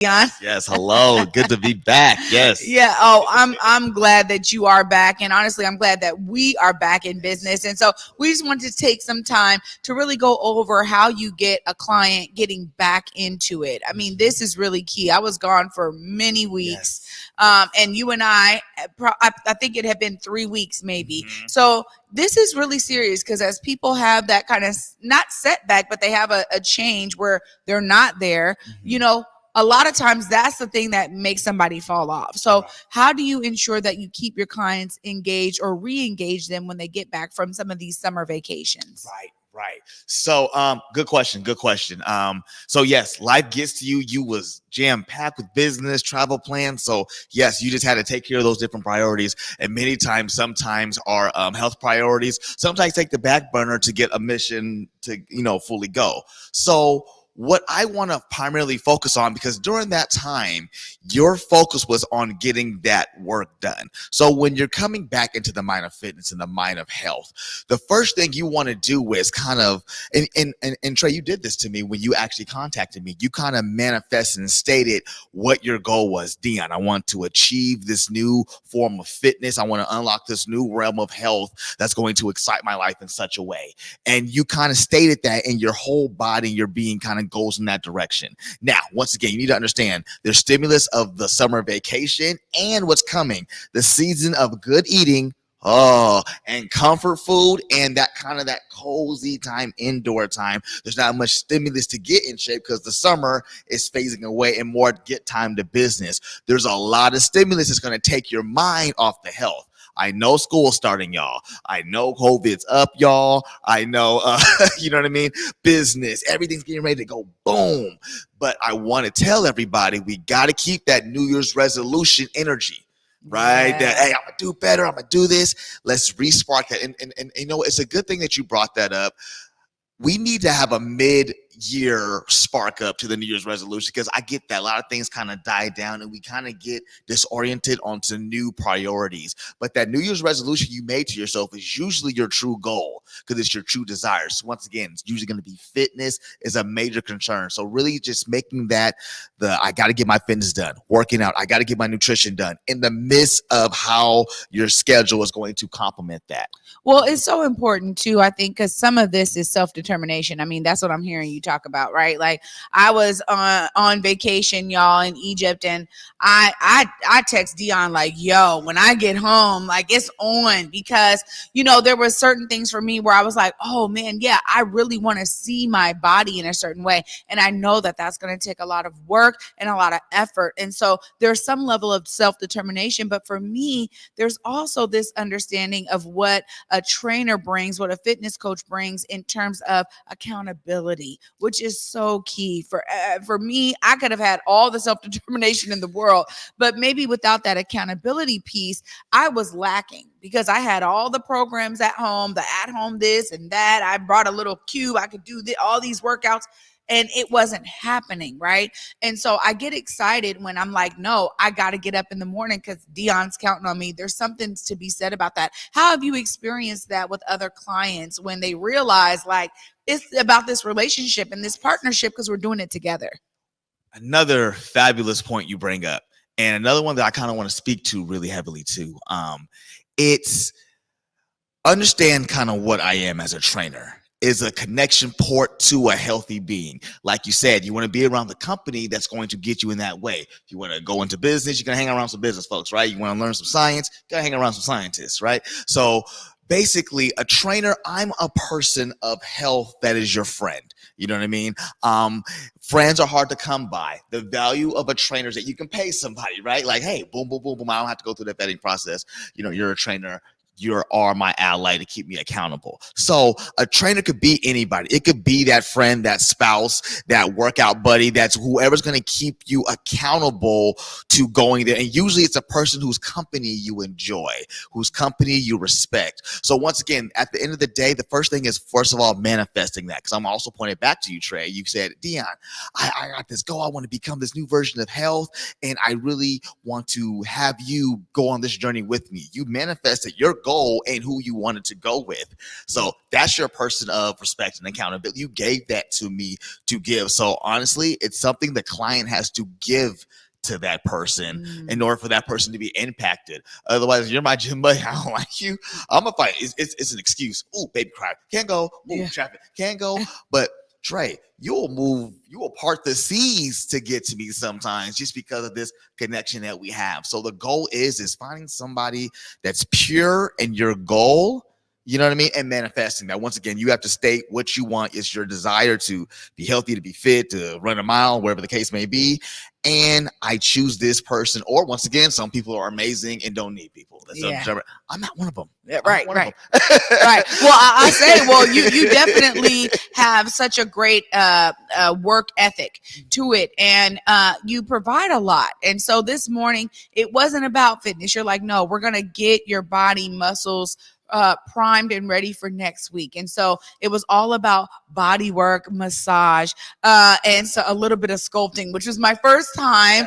Deon. Yes, hello. Good to be back. Yes. Yeah. Oh, I'm glad that you are back, and honestly, I'm glad that we are back in business. And so we just wanted to take some time to really go over how you get a client getting back into it. I mean, this is really key. I was gone for many weeks, Yes. and you and I think it had been 3 weeks maybe. Mhm. So this is really serious because as people have that kind of not setback, but they have a change where they're not there, you Mhm. know, a lot of times that's the thing that makes somebody fall off. So, Right. how do you ensure that you keep your clients engaged or re-engage them when they get back from some of these summer vacations? Right, right. So, good question. Good question. So yes, life gets to you. You was jam packed with business, travel plans. So yes, you just had to take care of those different priorities. And many times, sometimes our health priorities sometimes take the back burner to get a mission to fully go. So what I want to primarily focus on, because during that time, your focus was on getting that work done. So when you're coming back into the mind of fitness and the mind of health, the first thing you want to do is kind of, and Trae, you did this to me when you actually contacted me. You kind of manifested and stated what your goal was. Deon, I want to achieve this new form of fitness. I want to unlock this new realm of health that's going to excite my life in such a way. And you kind of stated that, and your whole body, your being kind of goes in that direction. Now, once again, you need to understand there's stimulus of the summer vacation and what's coming, the season of good eating. Oh, and comfort food and that kind of that cozy time, indoor time. There's not much stimulus to get in shape because the summer is phasing away and more get time to business. There's a lot of stimulus that's going to take your mind off the health. I know school's starting, y'all. I know COVID's up, y'all. I know, you know what I mean? Business, everything's getting ready to go boom. But I want to tell everybody we got to keep that New Year's resolution energy. Right, that hey, I'm gonna do better. I'm gonna do this. Let's re-spark that. And it's a good thing that you brought that up. We need to have a mid-year spark up to the New Year's resolution, because I get that a lot of things kind of die down and we kind of get disoriented onto new priorities. But that New Year's resolution you made to yourself is usually your true goal because it's your true desires. So once again, it's usually going to be fitness is a major concern. So really just making that I got to get my fitness done, working out, I got to get my nutrition done in the midst of how your schedule is going to complement that. Well, it's so important too, I think, because some of this is self-determination. I mean, that's what I'm hearing you talk about, right? Like I was on vacation, y'all, in Egypt, and I text Deon like, yo, when I get home, like it's on, because there were certain things for me where I was like, oh man, yeah, I really want to see my body in a certain way. And I know that that's going to take a lot of work and a lot of effort. And so there's some level of self-determination. But for me, there's also this understanding of what a trainer brings, what a fitness coach brings in terms of accountability, which is so key. For me, I could have had all the self-determination in the world, but maybe without that accountability piece, I was lacking because I had all the programs at home, the at-home this and that. I brought a little cube. I could do all these workouts, and it wasn't happening, right? And so I get excited when I'm like, no, I got to get up in the morning because Deon's counting on me. There's something to be said about that. How have you experienced that with other clients when they realize like it's about this relationship and this partnership because we're doing it together? Another fabulous point you bring up, and another one that I kind of want to speak to really heavily too. It's understand kind of what I am as a trainer is a connection port to a healthy being. Like you said, you want to be around the company that's going to get you in that way. If you want to go into business, you're going to hang around some business folks, right? You want to learn some science, you got to hang around some scientists, right? So basically a trainer, I'm a person of health that is your friend. You know what I mean? Friends are hard to come by. The value of a trainer is that you can pay somebody, right? Like, hey, boom, boom, boom, boom. I don't have to go through that vetting process. You're a trainer. You are my ally to keep me accountable. So a trainer could be anybody. It could be that friend, that spouse, that workout buddy, that's whoever's going to keep you accountable to going there. And usually it's a person whose company you enjoy, whose company you respect. So once again, at the end of the day, the first thing is, first of all, manifesting that. Because I'm also pointing back to you, Trae. You said, Deon, I got this goal. I want to become this new version of health. And I really want to have you go on this journey with me. You manifested your goal goal and who you wanted to go with. So that's your person of respect and accountability. You gave that to me to give. So honestly, it's something the client has to give to that person in order for that person to be impacted. Otherwise, you're my gym buddy, I don't like you, I'm gonna fight. It's an excuse. Ooh, baby cry, can't go. Ooh, traffic, can't go. But Trae, you will part the seas to get to me sometimes just because of this connection that we have. So the goal is finding somebody that's pure in your goal. You know what I mean? And manifesting that. Once again, you have to state what you want. Is your desire to be healthy, to be fit, to run a mile, wherever the case may be. And I choose this person. Or once again, some people are amazing and don't need people. I'm not one of them. Right. Right. Well, I say, well, you definitely have such a great work ethic to it, and you provide a lot. And so this morning, it wasn't about fitness. You're like, no, we're gonna get your body muscles primed and ready for next week. And so it was all about body work, massage, and so a little bit of sculpting, which was my first time.